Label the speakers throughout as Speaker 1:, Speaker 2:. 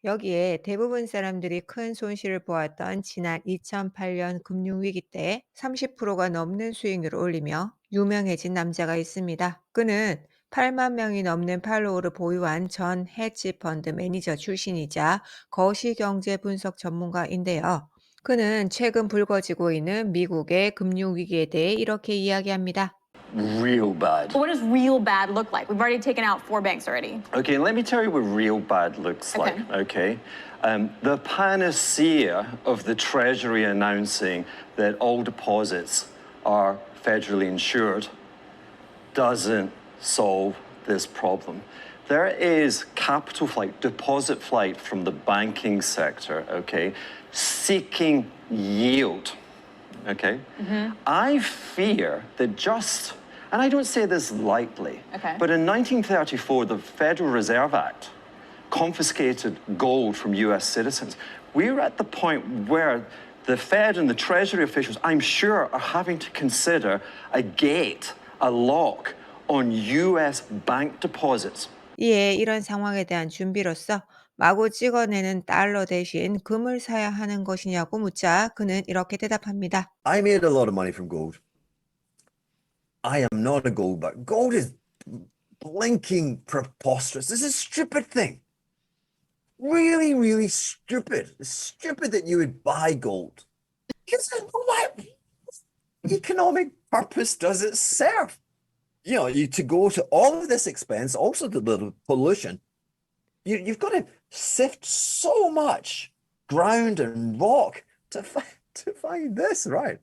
Speaker 1: 여기에 대부분 사람들이 큰 손실을 보았던 지난 2008년 금융위기 때 30%가 넘는 수익률을 올리며 유명해진 남자가 있습니다. 그는 8만 명이 넘는 팔로워를 보유한 전 헤지 펀드 매니저 출신이자 거시경제 분석 전문가인데요. 그는 최근 불거지고 있는 미국의 금융위기에 대해 이렇게 이야기합니다.
Speaker 2: Real bad.
Speaker 3: What does real bad look like? We've already taken out 4 banks already.
Speaker 2: Okay, let me tell you what real bad looks like. Okay, the panacea of the Treasury announcing that all deposits are federally insured doesn't solve this problem. There is capital flight, deposit flight from the banking sector, okay, seeking yield. Okay? I fear that and I don't say this lightly,
Speaker 3: Okay.
Speaker 2: but in 1934, the Federal Reserve Act confiscated gold from US citizens. We're at the point where the Fed and the Treasury officials, I'm sure, are having to consider a gate, a lock on US bank deposits.
Speaker 1: 이에 이런 상황에 대한 준비로서 마구 찍어내는 달러 대신 금을 사야 하는 것이냐고 묻자 그는 이렇게 대답합니다.
Speaker 4: I made a lot of money from gold. I am not a gold bug. Gold is blinking preposterous. This is a stupid thing. Really, really stupid. It's stupid that you would buy gold. Because what economic purpose does it serve? You know, to go to all of this expense, also the pollution. You've got to sift so much ground and rock to find this, right?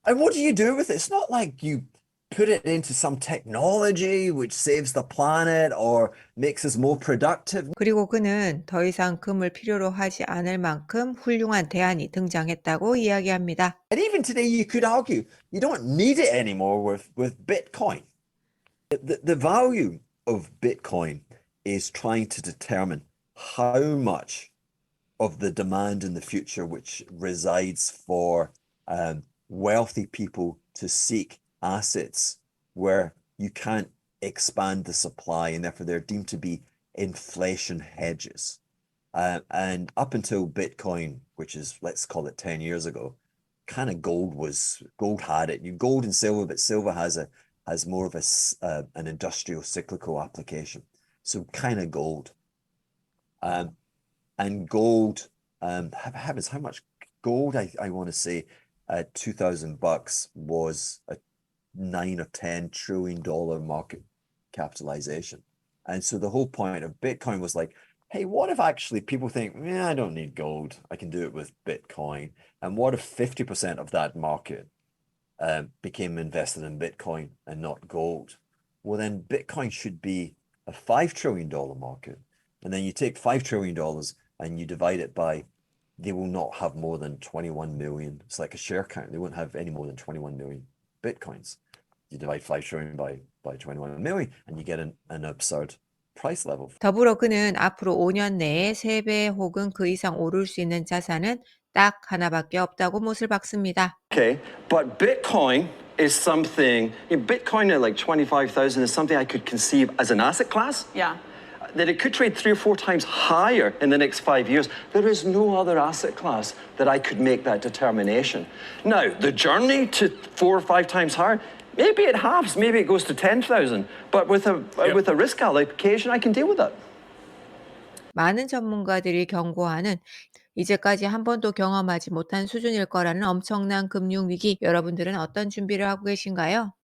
Speaker 4: And what do you do with it? It's not like you put it into some technology which saves the planet or makes us more productive.
Speaker 1: 그리고 그는 더 이상 금을 필요로 하지 않을 만큼 훌륭한 대안이 등장했다고 이야기합니다.
Speaker 4: And even today, you could argue you don't need it anymore with Bitcoin. The value of Bitcoin is trying to determine how much of the demand in the future which resides for wealthy people to seek assets where you can't expand the supply and therefore they're deemed to be inflation hedges. And up until Bitcoin, which is, let's call it 10 years ago, kind of gold had it. Gold and silver, but silver has more of an industrial cyclical application. So kind of gold. And gold, heavens, how much gold, I want to say, $2,000 was a $9 or $10 trillion market capitalization. And so the whole point of Bitcoin was like, hey, what if actually people think, I don't need gold, I can do it with Bitcoin. And what if 50% of that market became invested in Bitcoin and not gold? Well, then Bitcoin should be a $5 trillion market. And then you take $5 trillion and you divide it by, they will not have more than 21 million. It's like a share count. They won't have any more than 21 million Bitcoins. You divide 5 trillion by 21 million and you get an absurd price level.
Speaker 1: 더불어 그는 앞으로 5년 내에 3배 혹은 그 이상 오를 수 있는 자산은 딱 하나밖에 없다고 못을 박습니다.
Speaker 2: Okay, but Bitcoin is something, Bitcoin at like 25,000 is something I could conceive as an asset class.
Speaker 3: Yeah.
Speaker 2: That it could trade 3 or 4 times higher in the next 5 years. There is no other asset class that I could make that determination. Now, the journey to 4 or 5 times higher, maybe it halves, maybe it goes to 10,000, but with a risk allocation, I can deal with that.
Speaker 1: 많은 전문가들이 경고하는 이제까지 한 번도 경험하지 못한 수준일 거라는 엄청난 금융위기, 여러분들은 어떤 준비를 하고 계신가요?